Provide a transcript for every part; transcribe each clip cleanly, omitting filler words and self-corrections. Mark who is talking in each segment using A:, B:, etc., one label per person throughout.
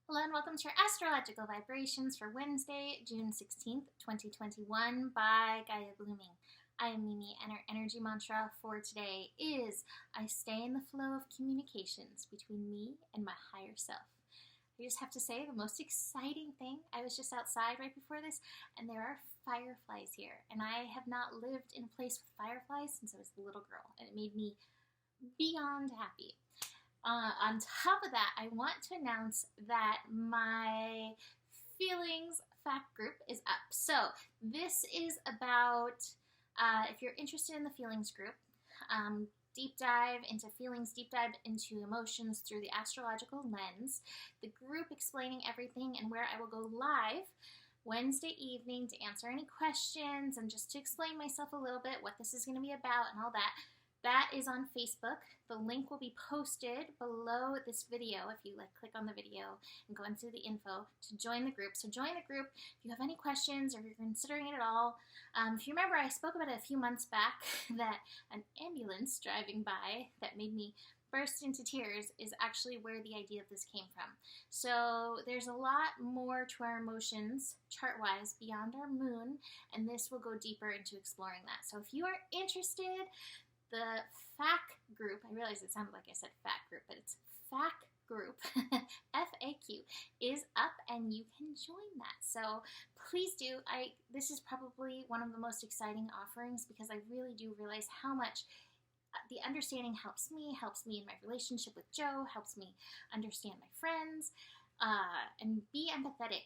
A: Hello and welcome to your astrological vibrations for Wednesday, June 16th, 2021 by Gaia Blooming. I am Mimi and our energy mantra for today is I stay in the flow of communications between me and my higher self. I just have to say the most exciting thing, I was just outside right before this and there are fireflies here, and I have not lived in a place with fireflies since I was a little girl, and it made me beyond happy. On top of that, I want to announce that my feelings fact group is up. So this is about, if you're interested in the feelings group, deep dive into feelings, deep dive into emotions through the astrological lens, the group explaining everything, and where I will go live Wednesday evening to answer any questions and just to explain myself a little bit, what this is going to be about and all that. That is on Facebook. The link will be posted below this video if you click on the video and go into the info to join the group. So join the group if you have any questions or if you're considering it at all. If you remember, I spoke about it a few months back that an ambulance driving by that made me burst into tears is actually where the idea of this came from. So there's a lot more to our emotions chart-wise beyond our moon, and this will go deeper into exploring that. So if you are interested, the FAQ group, I realize it sounded like I said fat group, but it's FAQ group, FAQ, is up and you can join that. So please do. This is probably one of the most exciting offerings because I really do realize how much the understanding helps me in my relationship with Joe, helps me understand my friends, and be empathetic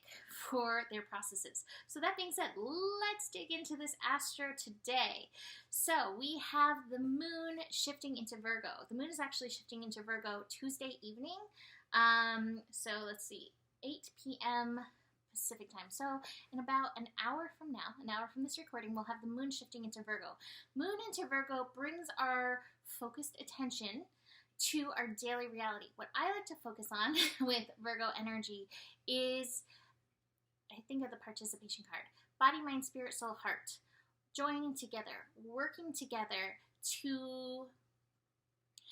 A: for their processes. So that being said, let's dig into this astro today. So we have the moon shifting into Virgo. The moon is actually shifting into Virgo Tuesday evening. So let's see, 8 p.m. Pacific time. So in about an hour from now, an hour from this recording, we'll have the moon shifting into Virgo. Moon into Virgo brings our focused attention to our daily reality. What I like to focus on with Virgo energy is, I think of the participation card, body, mind, spirit, soul, heart, joining together, working together to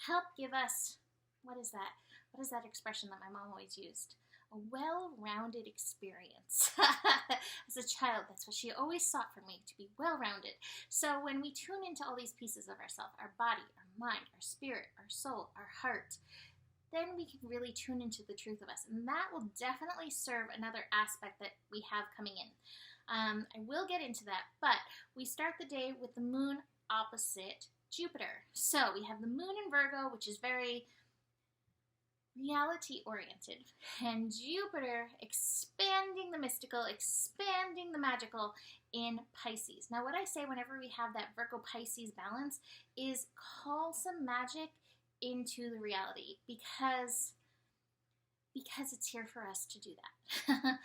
A: help give us, what is that expression that my mom always used? A well-rounded experience. As a child, that's what she always sought for me, to be well-rounded. So when we tune into all these pieces of ourselves, our body, our mind, our spirit, our soul, our heart, then we can really tune into the truth of us. And that will definitely serve another aspect that we have coming in. I will get into that, but we start the day with the moon opposite Jupiter. So we have the moon in Virgo, which is very reality oriented, and Jupiter expanding the mystical, expanding the magical in Pisces. Now what I say whenever we have that Virgo Pisces balance is call some magic into the reality because it's here for us to do that.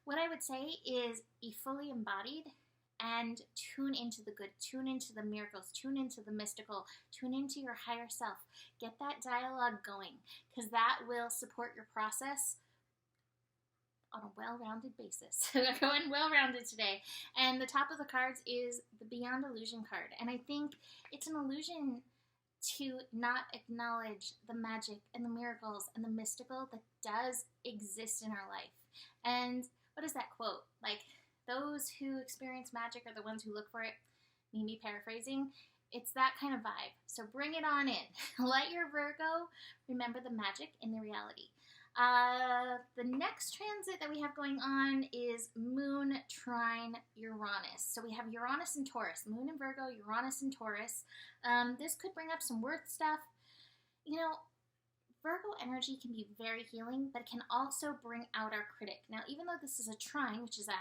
A: What I would say is be fully embodied and tune into the good, tune into the miracles, tune into the mystical, tune into your higher self. Get that dialogue going, because that will support your process on a well-rounded basis. We're going well-rounded today. And the top of the cards is the Beyond Illusion card. And I think it's an illusion to not acknowledge the magic and the miracles and the mystical that does exist in our life. And what is that quote? Like, those who experience magic are the ones who look for it. Me paraphrasing. It's that kind of vibe. So bring it on in. Let your Virgo remember the magic in the reality. The next transit that we have going on is Moon trine Uranus. So we have Uranus and Taurus. Moon in Virgo, Uranus and Taurus. This could bring up some work stuff. You know, Virgo energy can be very healing, but it can also bring out our critic. Now, even though this is a trine, which is a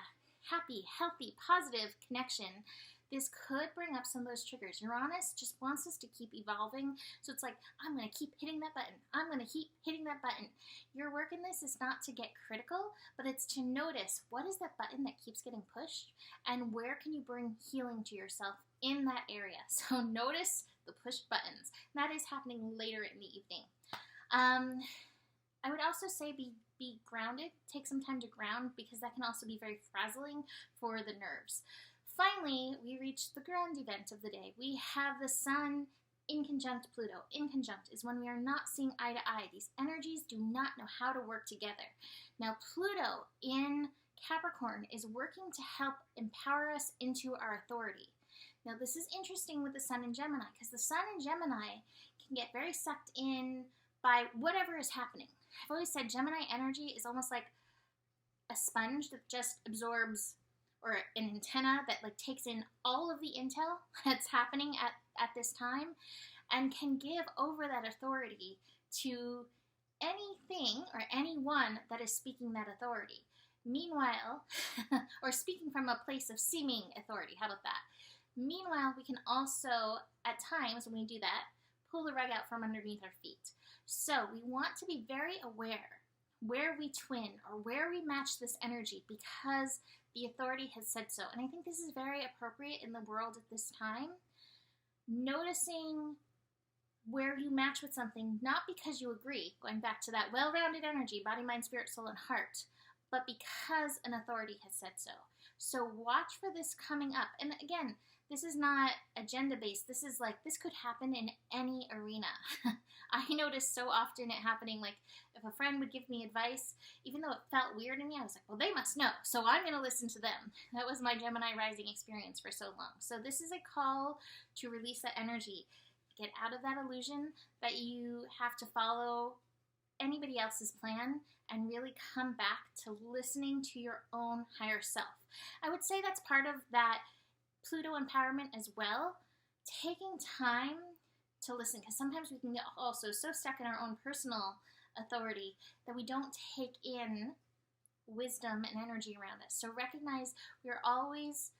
A: happy, healthy, positive connection, this could bring up some of those triggers. Uranus just wants us to keep evolving, so it's like, I'm going to keep hitting that button. I'm going to keep hitting that button. Your work in this is not to get critical, but it's to notice what is that button that keeps getting pushed, and where can you bring healing to yourself in that area. So notice the pushed buttons. That is happening later in the evening. I would also say be grounded. Take some time to ground, because that can also be very frazzling for the nerves. Finally, we reach the grand event of the day. We have the sun Inconjunct Pluto. Inconjunct is when we are not seeing eye to eye. These energies do not know how to work together. Now, Pluto in Capricorn is working to help empower us into our authority. Now, this is interesting with the Sun in Gemini, because the Sun in Gemini can get very sucked in by whatever is happening. I've always said Gemini energy is almost like a sponge that just absorbs, or an antenna that like takes in all of the intel that's happening at this time, and can give over that authority to anything or anyone that is speaking that authority. Meanwhile, or speaking from a place of seeming authority, how about that? Meanwhile, we can also, at times when we do that, pull the rug out from underneath our feet. So we want to be very aware where we twin or where we match this energy, because the authority has said so. And I think this is very appropriate in the world at this time. Noticing where you match with something, not because you agree, going back to that well-rounded energy, body, mind, spirit, soul, and heart, but because an authority has said so. So watch for this coming up. And again, this is not agenda-based. This is like, this could happen in any arena. I notice so often it happening, like if a friend would give me advice, even though it felt weird to me, I was like, well, they must know, so I'm going to listen to them. That was my Gemini rising experience for so long. So this is a call to release that energy. Get out of that illusion that you have to follow anybody else's plan, and really come back to listening to your own higher self. I would say that's part of that Pluto empowerment as well, taking time to listen, because sometimes we can get also so stuck in our own personal authority that we don't take in wisdom and energy around us. So recognize we're always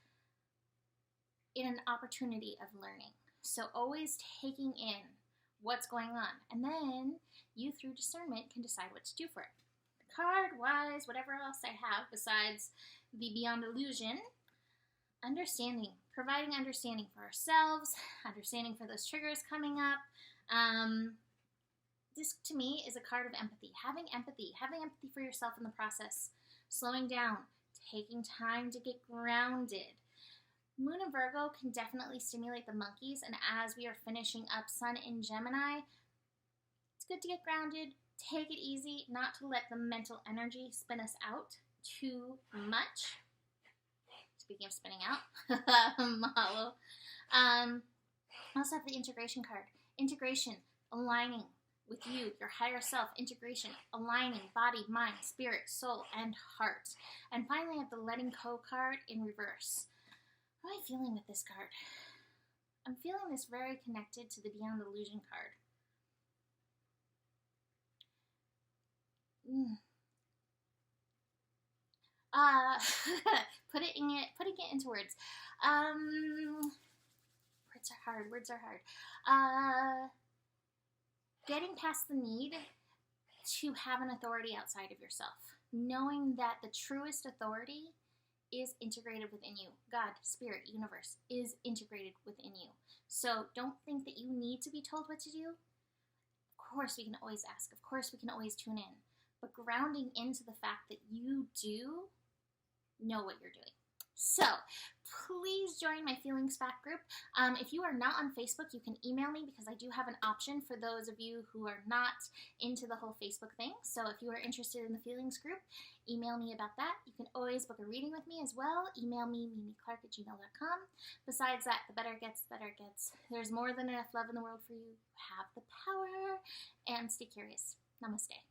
A: in an opportunity of learning. So always taking in what's going on, and then you through discernment can decide what to do for it. Card-wise, whatever else I have besides the Beyond Illusion, understanding, providing understanding for ourselves, understanding for those triggers coming up. This to me is a card of empathy, having empathy for yourself in the process, slowing down, taking time to get grounded. Moon in Virgo can definitely stimulate the monkeys, and as we are finishing up Sun in Gemini, it's good to get grounded, take it easy, not to let the mental energy spin us out too much. Speaking of spinning out, Mahalo. I also have the integration card. Integration, aligning with you, your higher self. Integration, aligning body, mind, spirit, soul, and heart. And finally, I have the letting go card in reverse. What am I feeling with this card? I'm feeling this very connected to the Beyond Illusion card. Putting it into words. Words are hard. Getting past the need to have an authority outside of yourself. Knowing that the truest authority is integrated within you. God, spirit, universe is integrated within you. So don't think that you need to be told what to do. Of course we can always ask. Of course we can always tune in. But grounding into the fact that you do know what you're doing. So please join my Feelings Fact group. If you are not on Facebook, you can email me, because I do have an option for those of you who are not into the whole Facebook thing. So if you are interested in the Feelings group, email me about that. You can always book a reading with me as well. Email me, mimiclark@gmail.com. Besides that, the better it gets, the better it gets. There's more than enough love in the world for you. Have the power, and stay curious. Namaste.